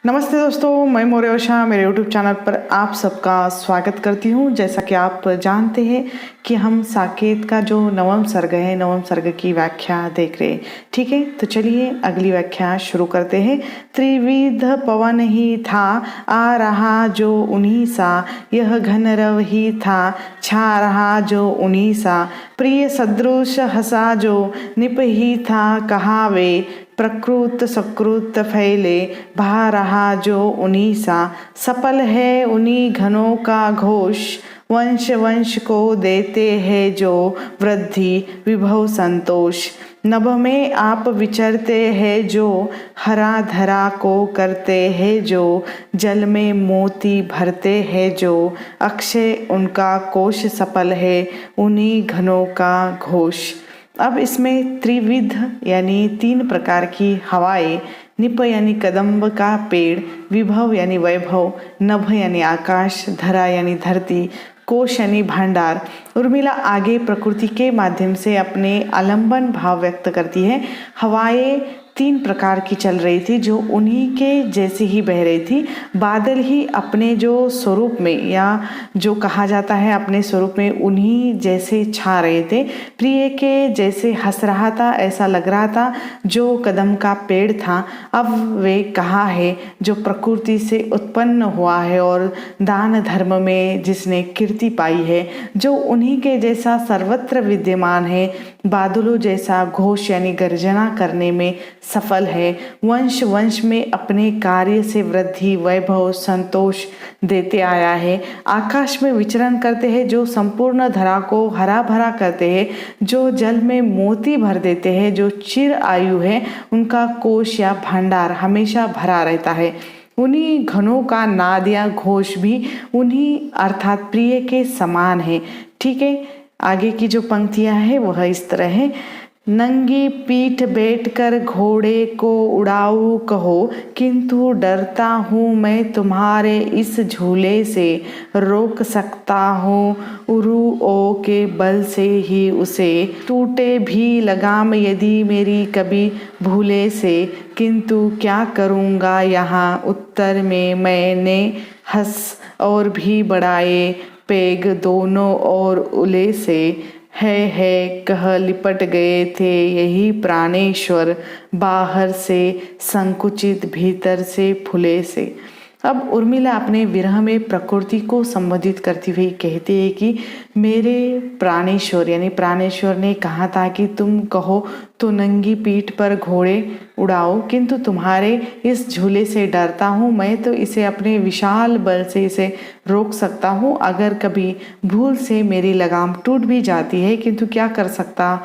नमस्ते दोस्तों, मैं मौर्यवशा मेरे YouTube चैनल पर आप सबका स्वागत करती हूँ। जैसा कि आप जानते हैं कि हम साकेत का जो नवम सर्ग है, नवम सर्ग की व्याख्या देख रहे हैं। ठीक है, तो चलिए अगली व्याख्या शुरू करते हैं। त्रिविध पवन ही था, आ रहा जो उन्हीं सा, यह घन रव ही था, छा रहा जो उन्हीं सा, प्रिय सदृश हसा जो निप ही था, कहावे प्रकृत सकृत फैले, भा रहा जो उन्हीं सा, सफल है उन्हीं घनों का घोष, वंश वंश को देते हैं जो वृद्धि विभव संतोष, नभ में आप विचरते हैं जो, हरा धरा को करते हैं जो, जल में मोती भरते हैं जो, अक्षय उनका कोश, सफल है उन्हीं घनों का घोष। अब इसमें त्रिविध यानी 3 प्रकार की हवाएं, निप यानी कदम्ब का पेड़, विभव यानी वैभव, नभ यानी आकाश, धरा यानी धरती, कोश यानी भंडार। उर्मिला आगे प्रकृति के माध्यम से अपने आलंबन भाव व्यक्त करती है। हवाएं 3 प्रकार की चल रही थी जो उन्हीं के जैसे ही बह रही थी। बादल ही अपने जो स्वरूप में, या जो कहा जाता है अपने स्वरूप में, उन्हीं जैसे छा रहे थे। प्रिय के जैसे हंस रहा था, ऐसा लग रहा था जो कदम का पेड़ था। अब वे कहाँ है जो प्रकृति से उत्पन्न हुआ है और दान धर्म में जिसने कीर्ति पाई है, जो उन्हीं के जैसा सर्वत्र विद्यमान है, बादलों जैसा घोष यानी गर्जना करने में सफल है, वंश वंश में अपने कार्य से वृद्धि वैभव संतोष देते आया है, आकाश में विचरण करते हैं जो संपूर्ण धरा को हरा भरा करते हैं, जो जल में मोती भर देते हैं, जो चिर आयु है, उनका कोश या भंडार हमेशा भरा रहता है। उन्हीं घनों का नाद या घोष भी उन्हीं अर्थात प्रिय के समान है। ठीक है, आगे की जो पंक्तियां हैं वह इस तरह है। नंगी पीठ बैठकर घोड़े को उड़ाऊं कहो, किंतु डरता हूँ मैं तुम्हारे इस झूले से, रोक सकता हूँ उरुओं के बल से ही उसे, टूटे भी लगाम यदि मेरी कभी भूले से, किंतु क्या करूँगा यहाँ उत्तर में मैंने, हंस और भी बढ़ाए पेग दोनों और उले से, है कह लिपट गए थे यही प्राणेश्वर, बाहर से संकुचित भीतर से फूले से। अब उर्मिला अपने विरह में प्रकृति को संबोधित करती हुई कहती है कि मेरे प्राणेश्वर, यानी प्राणेश्वर ने कहा था कि तुम कहो तो नंगी पीठ पर घोड़े उड़ाओ, किंतु तुम्हारे इस झूले से डरता हूँ मैं, तो इसे अपने विशाल बल से इसे रोक सकता हूँ। अगर कभी भूल से मेरी लगाम टूट भी जाती है, किंतु क्या कर सकता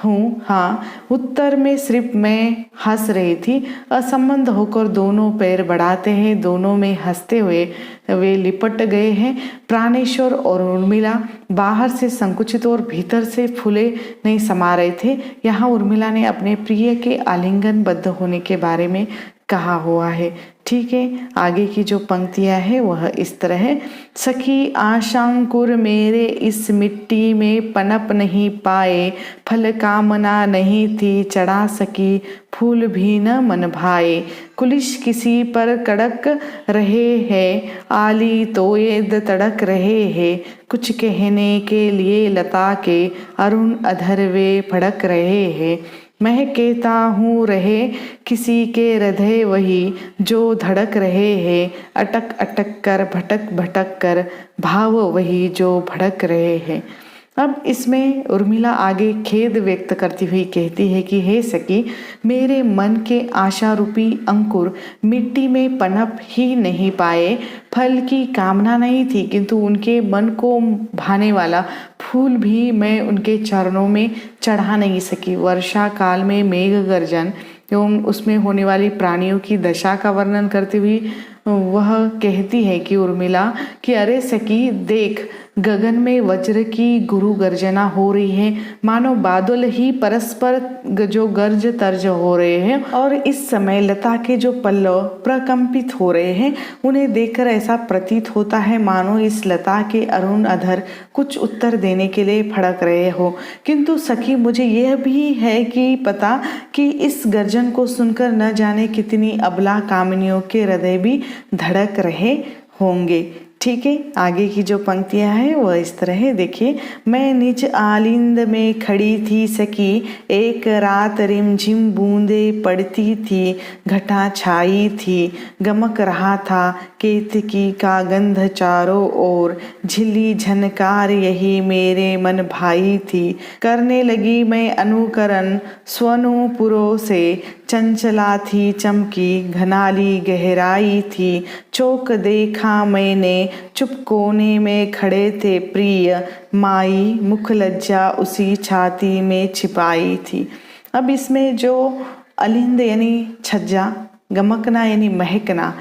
हूँ। हाँ, उत्तर में सिर्फ मैं हंस रही थी। असंबंध होकर दोनों पैर बढ़ाते हैं, दोनों में हंसते हुए वे लिपट गए हैं। प्राणेश्वर और उर्मिला बाहर से संकुचित और भीतर से फूले नहीं समा रहे थे। यहाँ उर्मिला ने अपने प्रिय के आलिंगनबद्ध होने के बारे में कहा हुआ है। ठीक है, आगे की जो पंक्तियां है वह इस तरह है। सखी आशांकुर मेरे इस मिट्टी में पनप नहीं पाए, फल कामना नहीं थी चढ़ा सकी, फूल भी न मन भाए, कुलिश किसी पर कड़क रहे हैं, आली तोयद तड़क रहे हैं, कुछ कहने के लिए लता के अरुण अधर वे फड़क रहे हैं, मैं कहता हूँ रहे किसी के हृदय वही जो धड़क रहे हैं, अटक अटक कर भटक भटक कर भाव वही जो भड़क रहे हैं। अब इसमें उर्मिला आगे खेद व्यक्त करती हुई कहती है कि हे सखी, मेरे मन के आशा रूपी अंकुर मिट्टी में पनप ही नहीं पाए, फल की कामना नहीं थी, किंतु उनके मन को भाने वाला फूल भी मैं उनके चरणों में चढ़ा नहीं सकी। वर्षा काल में मेघ गर्जन एवं उसमें होने वाली प्राणियों की दशा का वर्णन करती हुई वह कहती है कि उर्मिला कि अरे सखी देख, गगन में वज्र की गुरु गर्जना हो रही है, मानो बादल ही परस्पर जो गर्ज तर्ज हो रहे हैं। और इस समय लता के जो पल्लव प्रकंपित हो रहे हैं, उन्हें देखकर ऐसा प्रतीत होता है मानो इस लता के अरुण अधर कुछ उत्तर देने के लिए फड़क रहे हो। किंतु सखी मुझे यह भी है कि पता कि इस गर्जन को सुनकर न जाने कितनी अबला कामिनियों के हृदय भी धड़क रहे होंगे। ठीक है, आगे की जो पंक्तियां हैं वह इस तरह है, देखिए। मैं निज आलिंद में खड़ी थी सखी, एक रात रिमझिम बूंदे पड़ती थी, घटा छाई थी, गमक रहा था केतकी का गंध चारों ओर, झिल्ली झनकार यही मेरे मन भाई थी। करने लगी मैं अनुकरण स्वनुपुरों से, चंचला थी चमकी घनाली गहराई थी, चौक देखा मैंने चुप कोने में खड़े थे प्रिय, माई मुख लज्जा उसी छाती में छिपाई थी। अब इसमें जो अलिंद यानी छज्जा, गमकना यानी महकना,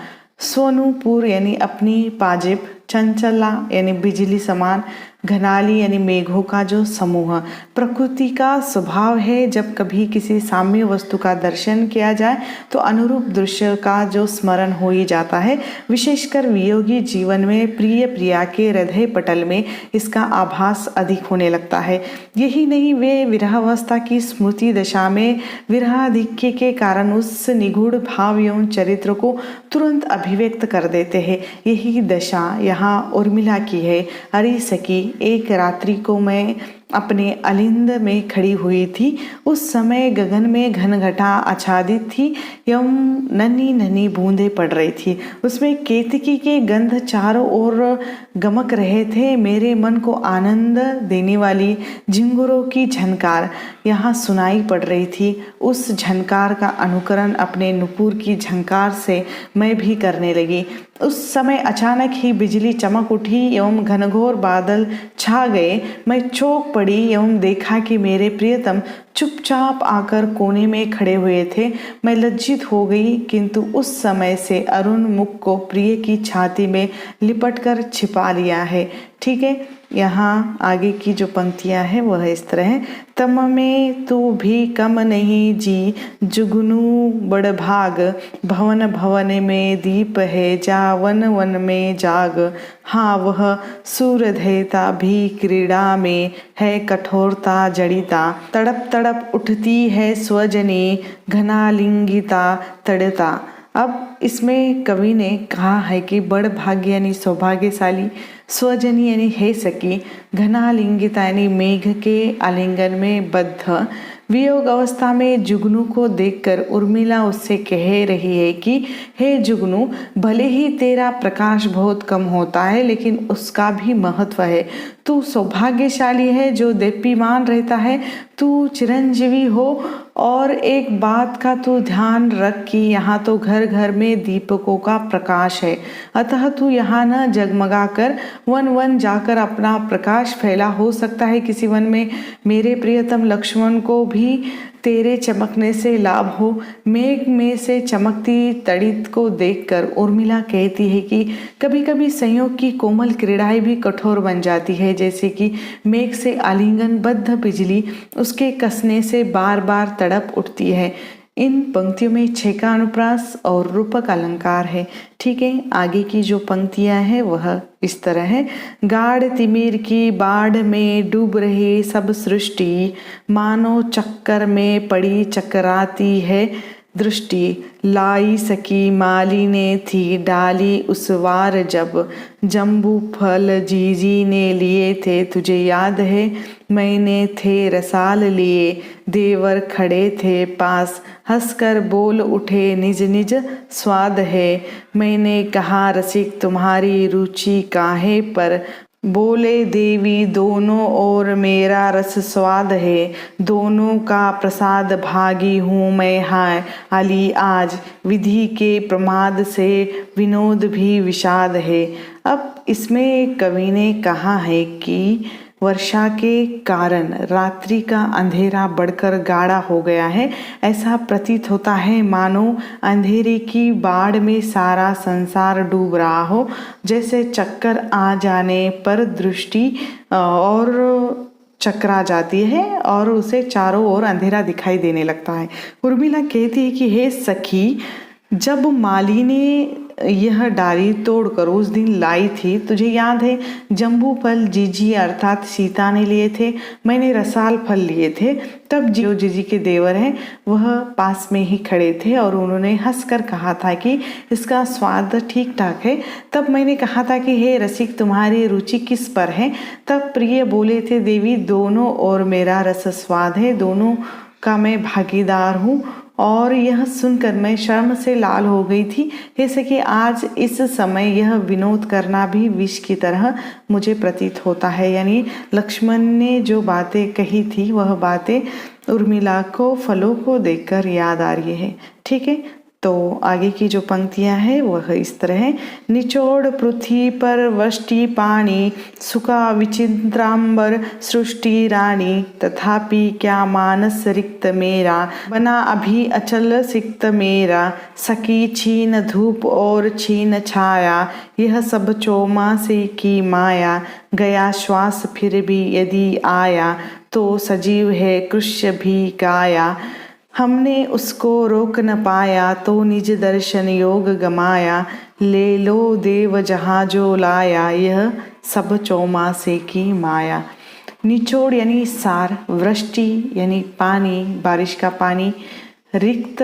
स्वनुपुर यानी अपनी पाजिब, चंचला यानी बिजली समान, घनाली यानी मेघों का जो समूह, प्रकृति का स्वभाव है जब कभी किसी साम्य वस्तु का दर्शन किया जाए तो अनुरूप दृश्य का जो स्मरण हो ही जाता है। विशेषकर वियोगी जीवन में प्रिय प्रिया के हृदय पटल में इसका आभास अधिक होने लगता है। यही नहीं, वे विरहावस्था की स्मृति दशा में विरहाधिक्य के कारण उस निगूढ़ भाव एवं चरित्र को तुरंत अभिव्यक्त कर देते हैं। यही दशा यहाँ उर्मिला की है। अरे सखी, एक रात्रि को मैं अपने अलिंद में खड़ी हुई थी। उस समय गगन में घनघटा आच्छादित थी एवं नन्ही नन्ही बूंदें पड़ रही थी। उसमें केतकी के गंध चारों ओर गमक रहे थे। मेरे मन को आनंद देने वाली झिंगुरों की झनकार यहाँ सुनाई पड़ रही थी। उस झनकार का अनुकरण अपने नुपुर की झंकार से मैं भी करने लगी। उस समय अचानक ही बिजली चमक उठी एवं घनघोर बादल छा गए। मैं चौंक पड़ी एवं देखा कि मेरे प्रियतम चुपचाप आकर कोने में खड़े हुए थे। मैं लज्जित हो गई, किंतु उस समय से अरुण मुख को प्रिय की छाती में लिपटकर छिपा लिया है। ठीक है, यहाँ आगे की जो पंक्तियाँ हैं वह इस तरह है। तम में तू भी कम नहीं जी, जुगनू बड़ भाग, भवन भवन में दीप है, जा वन वन में जाग। हाँ, वह सूरधेयता भी क्रीड़ा में है, कठोरता जड़िता, तड़प तड़प उठती है स्वजनी, घनालिंगिता तड़ता। अब इसमें कवि ने कहा है कि बड़ भाग्य यानी सौभाग्यशाली, स्वजनी यानी है सकी, घनालिंगिता यानी मेघ के आलिंगन में बद्ध। वियोग अवस्था में जुगनू को देखकर उर्मिला उससे कह रही है कि हे जुगनू, भले ही तेरा प्रकाश बहुत कम होता है लेकिन उसका भी महत्व है। तू सौभाग्यशाली है जो दीप्यमान रहता है, तू चिरंजीवी हो। और एक बात का तू ध्यान रख कि यहाँ तो घर घर में दीपकों का प्रकाश है, अतः तू यहाँ न जगमगा कर वन वन जाकर अपना प्रकाश फैला। हो सकता है किसी वन में मेरे प्रियतम लक्ष्मण को भी तेरे चमकने से लाभ हो। मेघ में से चमकती तड़ित को देखकर उर्मिला कहती है कि कभी कभी संयोग की कोमल क्रीड़ाएं भी कठोर बन जाती है, जैसे कि मेघ से आलिंगनबद्ध बिजली उसके कसने से बार बार तड़प उठती है। इन पंक्तियों में छे का अनुप्रास और रूपक अलंकार है। ठीक है, आगे की जो पंक्तियां हैं वह इस तरह है। गाढ़ तिमिर की बाढ़ में डूब रही सब सृष्टि, मानो चक्कर में पड़ी चकराती है दृष्टि। लाई सकी माली ने थी डाली उस वार, जब जम्बू फल जीजी ने लिए थे तुझे याद है। मैंने थे रसाल लिए, देवर खड़े थे पास, हंसकर बोल उठे निज निज स्वाद है। मैंने कहा रसिक तुम्हारी रुचि काहे पर, बोले देवी दोनों ओर मेरा रस स्वाद है। दोनों का प्रसाद भागी हूँ मैं हाय अली आज, विधि के प्रमाद से विनोद भी विषाद है। अब इसमें कवि ने कहा है कि वर्षा के कारण रात्रि का अंधेरा बढ़कर गाढ़ा हो गया है। ऐसा प्रतीत होता है मानो अंधेरे की बाढ़ में सारा संसार डूब रहा हो। जैसे चक्कर आ जाने पर दृष्टि और चकरा जाती है और उसे चारों ओर अंधेरा दिखाई देने लगता है। उर्मिला कहती है कि हे सखी, जब माली ने यह डाली तोड़कर उस दिन लाई थी, तुझे याद है? जम्बू फल जीजी अर्थात सीता ने लिए थे, मैंने रसाल फल लिए थे। तब जो जीजी के देवर हैं वह पास में ही खड़े थे और उन्होंने हंसकर कहा था कि इसका स्वाद ठीक ठाक है। तब मैंने कहा था कि हे रसिक, तुम्हारी रुचि किस पर है? तब प्रिय बोले थे, देवी दोनों और मेरा रस स्वाद है, दोनों का मैं भागीदार हूँ। और यह सुनकर मैं शर्म से लाल हो गई थी। जैसे कि आज इस समय यह विनोद करना भी विष की तरह मुझे प्रतीत होता है। यानी लक्ष्मण ने जो बातें कही थी वह बातें उर्मिला को फलों को देखकर याद आ रही है। ठीक है, तो आगे की जो पंक्तियां हैं वह इस तरह है। निचोड़ पृथ्वी पर वष्टि पानी, सुखा विचित्रांबर सृष्टि रानी, तथापि क्या मानस रिक्त मेरा, बना अभी अचल सिक्त मेरा, सकी छीन धूप और छीन छाया, यह सब चौमासे की माया, गया श्वास फिर भी यदि आया, तो सजीव है कृष्य भी काया, हमने उसको रोक न पाया, तो निज दर्शन योग गमाया, ले लो देव जहाँ जो लाया, यह सब चौमासे की माया। निचोड़ यानी सार, वृष्टि यानी पानी, बारिश का पानी, रिक्त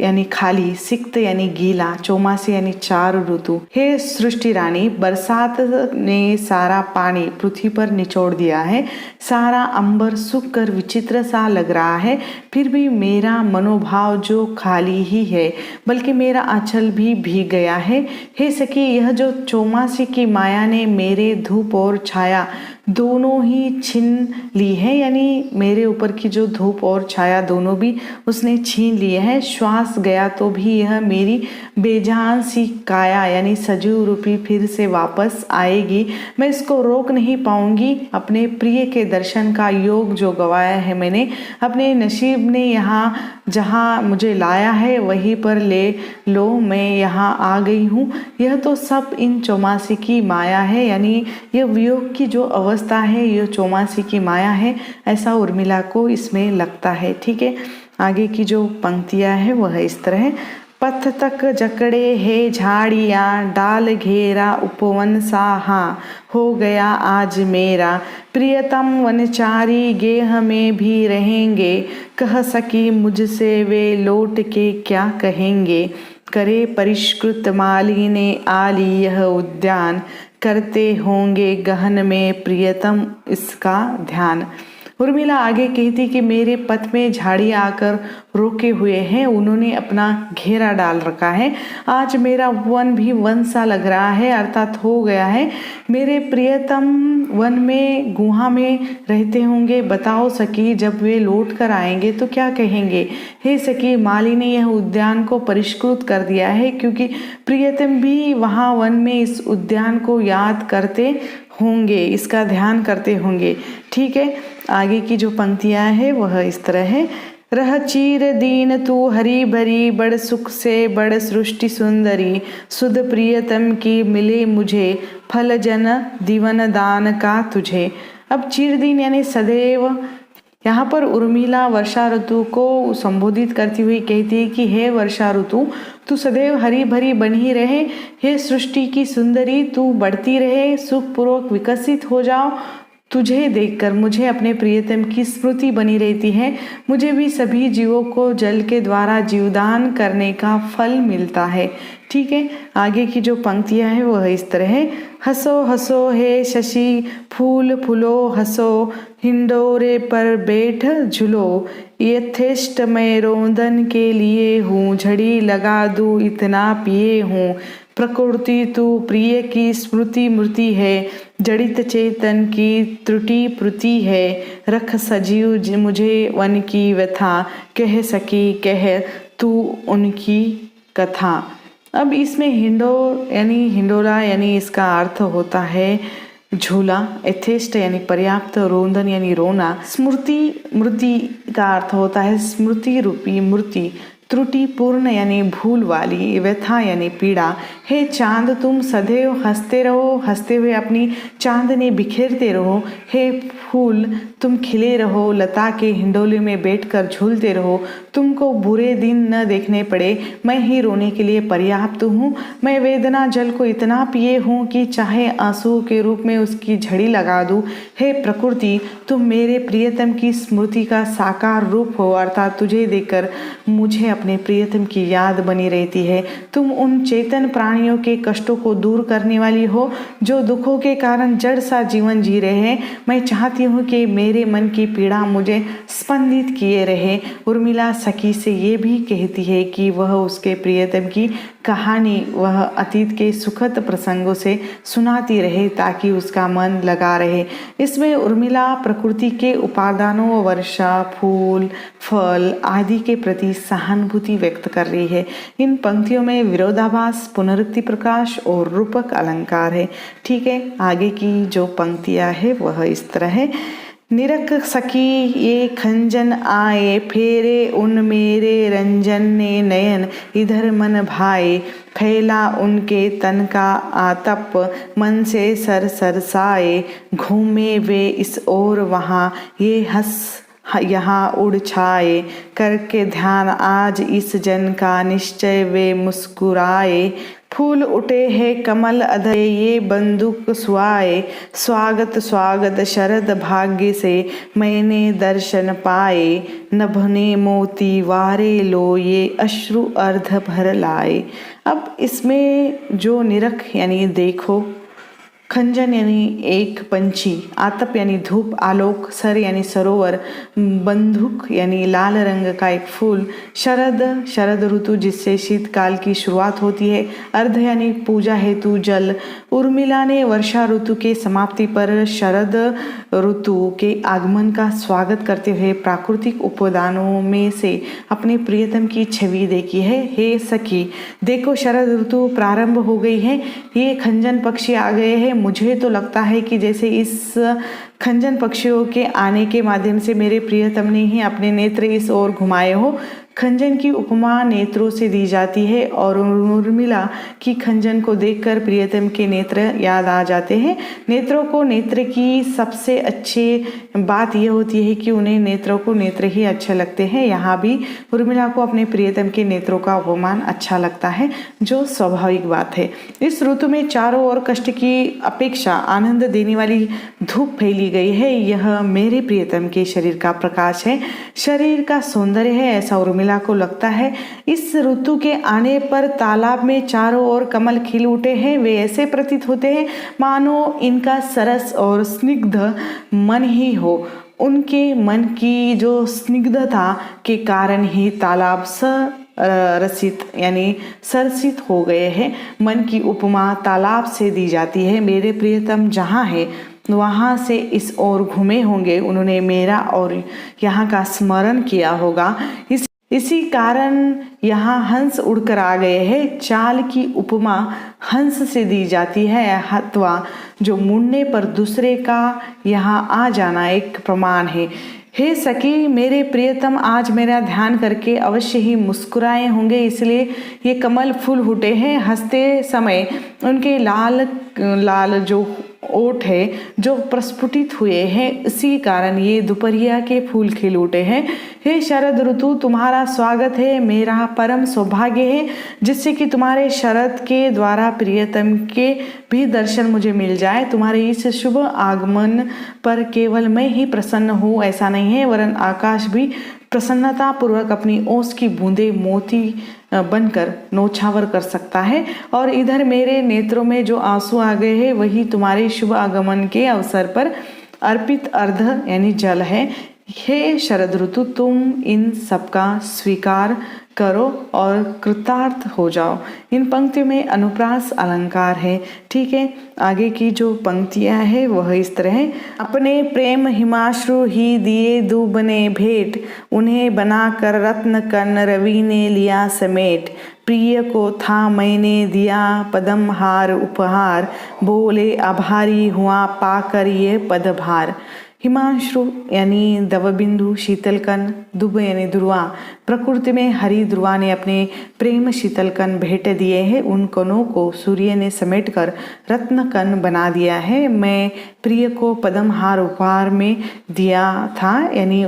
यानी खाली, सिक्त यानी गीला, चौमासे यानी चार ऋतु। हे सृष्टि रानी, बरसात ने सारा पानी पृथ्वी पर निचोड़ दिया है, सारा अंबर सूख कर विचित्र सा लग रहा है, फिर भी मेरा मनोभाव जो खाली ही है, बल्कि मेरा आंचल भी भीग गया है। हे सखी, यह जो चौमासे की माया ने मेरे धूप और छाया दोनों ही छीन ली है, यानी मेरे ऊपर की जो धूप और छाया दोनों भी उसने छीन लिए हैं। श्वास गया तो भी यह मेरी बेजान सी काया यानी सजीव रूपी फिर से वापस आएगी, मैं इसको रोक नहीं पाऊंगी। अपने प्रिय के दर्शन का योग जो गवाया है मैंने, अपने नसीब ने यहाँ जहाँ मुझे लाया है वहीं पर ले लो, मैं यहाँ आ गई हूँ। यह तो सब इन चौमासे की माया है, यानी यह वियोग की जो अवस्था है यह चौमासे की माया है, ऐसा उर्मिला को इसमें लगता है। ठीक है, आगे की जो पंक्तियां है वह इस तरह है। पथ तक जकड़े है झाड़ियाँ, डाल घेरा उपवन साहा, हो गया आज मेरा, प्रियतम वनचारी गेह में भी रहेंगे, कह सकी मुझसे वे लौट के क्या कहेंगे, करे परिष्कृत माली ने आली यह उद्यान, करते होंगे गहन में प्रियतम इसका ध्यान। उर्मिला आगे कहती कि मेरे पथ में झाड़ी आकर रोके हुए हैं, उन्होंने अपना घेरा डाल रखा है, आज मेरा वन भी वन सा लग रहा है, अर्थात हो गया है। मेरे प्रियतम वन में गुहा में रहते होंगे, बताओ सखी जब वे लौट कर आएंगे तो क्या कहेंगे। हे सखी, माली ने यह उद्यान को परिष्कृत कर दिया है, क्योंकि प्रियतम भी वहाँ वन में इस उद्यान को याद करते होंगे, इसका ध्यान करते होंगे। ठीक है, आगे की जो पंक्तियां हैं वह इस तरह है। रह चीर दीन तू हरी भरी, बड़ सुख से बड़ सृष्टि सुंदरी, सुध प्रियतम की मिले मुझे, फल जन दीवन दान का तुझे। अब चीरदीन यानी सदैव, यहाँ पर उर्मिला वर्षा ऋतु को संबोधित करती हुई कहती है कि हे वर्षा ऋतु, तू सदैव हरी भरी बनी रहे, हे सृष्टि की सुंदरी तू बढ़ती रहे, सुखपूर्वक विकसित हो जाओ। तुझे देखकर मुझे अपने प्रियतम की स्मृति बनी रहती है, मुझे भी सभी जीवों को जल के द्वारा जीवदान करने का फल मिलता है। ठीक है, आगे की जो पंक्तियां हैं वह इस तरह है। हंसो हंसो हे शशि फूल फूलो हंसो, हिंडोरे पर बैठ झूलो, यथेष्ट मैं रोदन के लिए हूँ, झड़ी लगा दूँ इतना पिए हूँ, प्रकृति तू प्रिय की स्मृति मूर्ति है, जड़ित चेतन की त्रुटि प्रति है, रख सजीव मुझे वन की व्यथा, कह सकी कह तू उनकी कथा। अब इसमें हिंडोर यानी हिंडोला यानी इसका अर्थ होता है झूला, यथेष्ट यानी पर्याप्त, रोंदन यानी रोना, स्मृति मूर्ति का अर्थ होता है स्मृति रूपी मूर्ति, त्रुटिपूर्ण यानी भूल वाली, व्यथा यानी पीड़ा। हे चांद तुम सदैव हंसते रहो, हंसते हुए अपनी चांदनी बिखेरते रहो। हे फूल तुम खिले रहो, लता के हिंडोले में बैठकर झूलते रहो। तुमको बुरे दिन न देखने पड़े, मैं ही रोने के लिए पर्याप्त हूँ। मैं वेदना जल को इतना पिए हूँ कि चाहे आंसू के रूप में उसकी झड़ी लगा दूँ। हे प्रकृति तुम मेरे प्रियतम की स्मृति का साकार रूप हो, अर्थात तुझे देखकर मुझे अपने प्रियतम की याद बनी रहती है। तुम उन चेतन प्राणियों के कष्टों को दूर करने वाली हो जो दुखों के कारण जड़ सा जीवन जी रहे हैं। मैं चाहती हूँ कि मेरे मन की पीड़ा मुझे स्पंदित किए रहे। उर्मिला सखी से ये भी कहती है कि वह उसके प्रियतम की कहानी वह अतीत के सुखद प्रसंगों से सुनाती रहे ताकि उसका मन लगा रहे। इसमें उर्मिला प्रकृति के उपादानों, वर्षा, फूल, फल आदि के प्रति सहानुभूति व्यक्त कर रही है। इन पंक्तियों में विरोधाभास, पुनरुक्ति प्रकाश और रूपक अलंकार है। ठीक है, आगे की जो पंक्तियां है वह इस तरह है। निरख सखी ये खंजन आए, फेरे उन मेरे रंजन ने नयन, इधर मन भाए, फैला उनके तन का आतप, मन से सर सरसाए, घूमे वे इस ओर वहाँ, ये हंस यहाँ उड़ छाए, करके ध्यान आज इस जन का, निश्चय वे मुस्कुराए। फूल उठे हैं कमल अधे, ये बंदूक सुआए, स्वागत स्वागत शरद भाग्य से, मैंने दर्शन पाए, नभने मोती वारे लो, ये अश्रु अर्ध भर लाए। अब इसमें जो निरख यानी देखो, खंजन यानी एक पंछी, आतप यानी धूप, आलोक, सर यानी सरोवर, बंदूक यानी लाल रंग का एक फूल, शरद ऋतु जिससे शीतकाल की शुरुआत होती है, अर्ध यानी पूजा हेतु जल। उर्मिला ने वर्षा ऋतु के समाप्ति पर शरद ऋतु के आगमन का स्वागत करते हुए प्राकृतिक उपादानों में से अपने प्रियतम की छवि देखी है। हे सखी देखो, शरद ऋतु प्रारंभ हो गई है, ये खंजन पक्षी आ गए हैं। मुझे तो लगता है कि जैसे इस खंजन पक्षियों के आने के माध्यम से मेरे प्रियतम ने ही अपने नेत्र इस ओर घुमाए हो। खंजन की उपमा नेत्रों से दी जाती है और उर्मिला की खंजन को देखकर प्रियतम के नेत्र याद आ जाते हैं। नेत्रों को नेत्र की सबसे अच्छी बात यह होती है कि उन्हें नेत्रों को नेत्र ही अच्छे लगते हैं। यहाँ भी उर्मिला को अपने प्रियतम के नेत्रों का उपमान अच्छा लगता है, जो स्वाभाविक बात है। इस ऋतु में चारों ओर कष्ट की अपेक्षा आनंद देने वाली धूप फैली गई है। यह मेरे प्रियतम के शरीर का प्रकाश है, शरीर का सौंदर्य है, ऐसा उर्मिला को लगता है। इस ऋतु के आने पर तालाब में चारों ओर कमल खिल उठे हैं। वे ऐसे प्रतीत होते हैं मानो इनका सरस और स्निग्ध मन ही हो। उनके मन की जो स्निग्धता के कारण ही तालाब रसित यानी सरसित हो गए हैं। मन की उपमा तालाब से दी जाती है। मेरे प्रियतम जहाँ है वहाँ से इस ओर घूमे होंगे, उन्होंने मेरा और यहाँ का स्मरण किया होगा, इसी कारण यहाँ हंस उड़कर आ गए हैं। चाल की उपमा हंस से दी जाती है अथवा जो मुड़ने पर दूसरे का यहाँ आ जाना एक प्रमाण है। हे सखी मेरे प्रियतम आज मेरा ध्यान करके अवश्य ही मुस्कुराए होंगे, इसलिए ये कमल फूल फूटे हैं। हंसते समय उनके लाल लाल जो ओठ है जो प्रस्फुटित हुए हैं, इसी कारण ये दोपहरिया के फूल खिल उठे हैं। हे शरद ऋतु तुम्हारा स्वागत है, मेरा परम सौभाग्य है जिससे कि तुम्हारे शरद के द्वारा प्रियतम के भी दर्शन मुझे मिल जाए। तुम्हारे इस शुभ आगमन पर केवल मैं ही प्रसन्न हूँ ऐसा नहीं है, वरन आकाश भी प्रसन्नता पूर्वक अपनी ओस की बूंदे मोती बनकर नौछावर कर सकता है। और इधर मेरे नेत्रों में जो आंसू आ गए हैं वही तुम्हारे शुभ आगमन के अवसर पर अर्पित अर्ध यानी जल है। हे शरद ऋतु तुम इन सबका स्वीकार करो और कृतार्थ हो जाओ। इन पंक्तियों में अनुप्रास अलंकार है। ठीक है, आगे की जो पंक्तियां हैं वह इस तरह है। अपने प्रेम हिमाश्रु ही दिए दूबने भेंट, उन्हें बनाकर रत्न कर्ण रवि ने लिया समेट, प्रिय को था मैंने दिया पद्महार उपहार, बोले आभारी हुआ पाकर ये पदभार। हिमांशु यानी दवबिंदु, शीतलकण, दुब यानी ध्रुवा, प्रकृति में हरी ध्रुवा ने अपने प्रेम शीतलकण भेंट दिए हैं। उन कणों को सूर्य ने समेटकर रत्नकण बना दिया है। मैं प्रिय को पद्महार उपहार में दिया था, यानी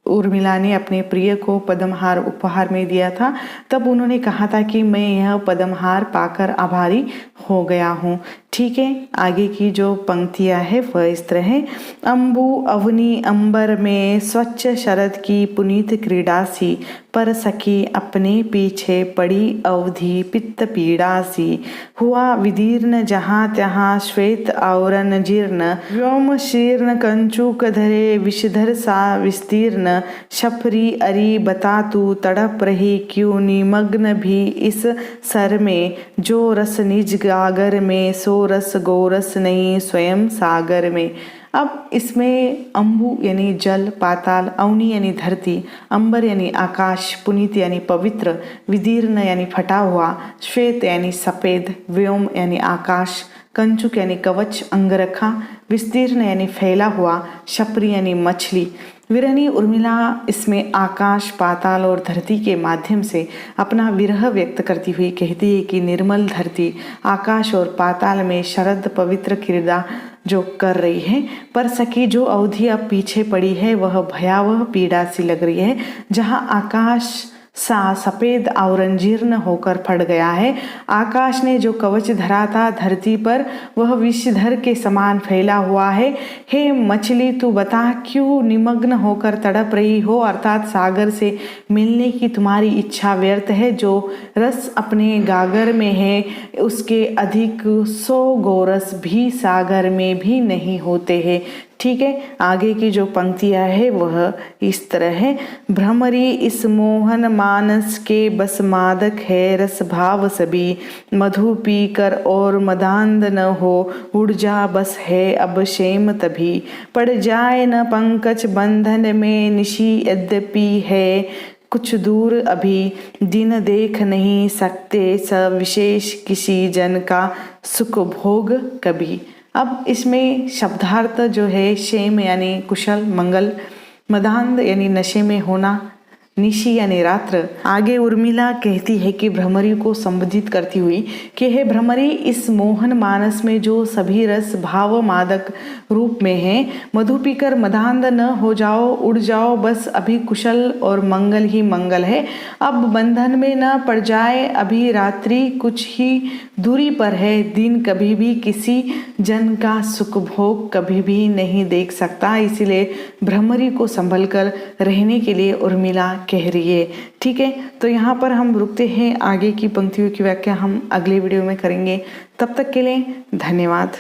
उर्मिला ने अपने प्रिय को पद्महार उपहार में दिया था। तब उन्होंने कहा था कि मैं यह पद्महार पाकर आभारी हो गया हूँ। ठीक है, आगे की जो पंक्तियाँ है वह इस तरह है। अम्बु अवनी अंबर में स्वच्छ शरद की पुनीत क्रीड़ा सी, पर सखी अपने पीछे पड़ी अवधि पित्त पीड़ा सी। हुआ विदीर्ण जहाँ तहाँ श्वेत आवरण जीर्ण, व्योम शीर्ण कंचुक धरे विषधर सा विस्तीर्ण। शफरी अरी बता तू तड़प रही क्यों निमग्न भी इस सर में, जो रस निज गागर में सो रस गोरस नहीं स्वयं सागर में। अब इसमें अम्बु यानी जल, पाताल, अवनी यानी धरती, अंबर यानी आकाश, पुनीत यानी पवित्र, विदीर्ण यानी फटा हुआ, श्वेत यानी सफ़ेद, व्योम यानी आकाश, कंचुक यानी कवच अंगरखा, विस्तीर्ण यानी फैला हुआ, शपरी यानी मछली। विरहनी उर्मिला इसमें आकाश, पाताल और धरती के माध्यम से अपना विरह व्यक्त करती हुई कहती है कि निर्मल धरती आकाश और पाताल में शरद पवित्र क्रीड़ा जो कर रही है, पर सखी जो अवधि अब पीछे पड़ी है वह भयावह पीड़ा सी लग रही है। जहाँ आकाश सा सफ़ेद आवरण जीर्ण होकर फट गया है, आकाश ने जो कवच धरा था धरती पर वह विषधर के समान फैला हुआ है। हे मछली, तू बता क्यों निमग्न होकर तड़प रही हो, अर्थात सागर से मिलने की तुम्हारी इच्छा व्यर्थ है। जो रस अपने गागर में है उसके अधिक 100 गोरस भी सागर में भी नहीं होते हैं। ठीक है, आगे की जो पंक्तियाँ है वह इस तरह है। भ्रमरी इस मोहन मानस के बस मादक है रस भाव सभी, मधु पी कर और मदांध न हो, उड़ जा बस है अब शेम तभी। पड़ जाए न पंकज बंधन में निशी यद्यपि है कुछ दूर अभी, दिन देख नहीं सकते सविशेष किसी जन का सुख भोग कभी। अब इसमें शब्दार्थ जो है, शेम यानी कुशल मंगल, मदांध यानी नशे में होना, निशी यानी रात्र। आगे उर्मिला कहती है कि भ्रमरी को संबोधित करती हुई कि हे भ्रमरी, इस मोहन मानस में जो सभी रस भाव मादक रूप में है, मधु पीकर मदांध न हो जाओ, उड़ जाओ बस अभी कुशल और मंगल ही मंगल है। अब बंधन में न पड़ जाए, अभी रात्रि कुछ ही दूरी पर है, दिन कभी भी किसी जन का सुख भोग कभी भी नहीं देख सकता। इसीलिए भ्रमरी को संभल कर रहने के लिए उर्मिला कह रही है। ठीक है, तो यहाँ पर हम रुकते हैं, आगे की पंक्तियों की व्याख्या हम अगले वीडियो में करेंगे। तब तक के लिए धन्यवाद।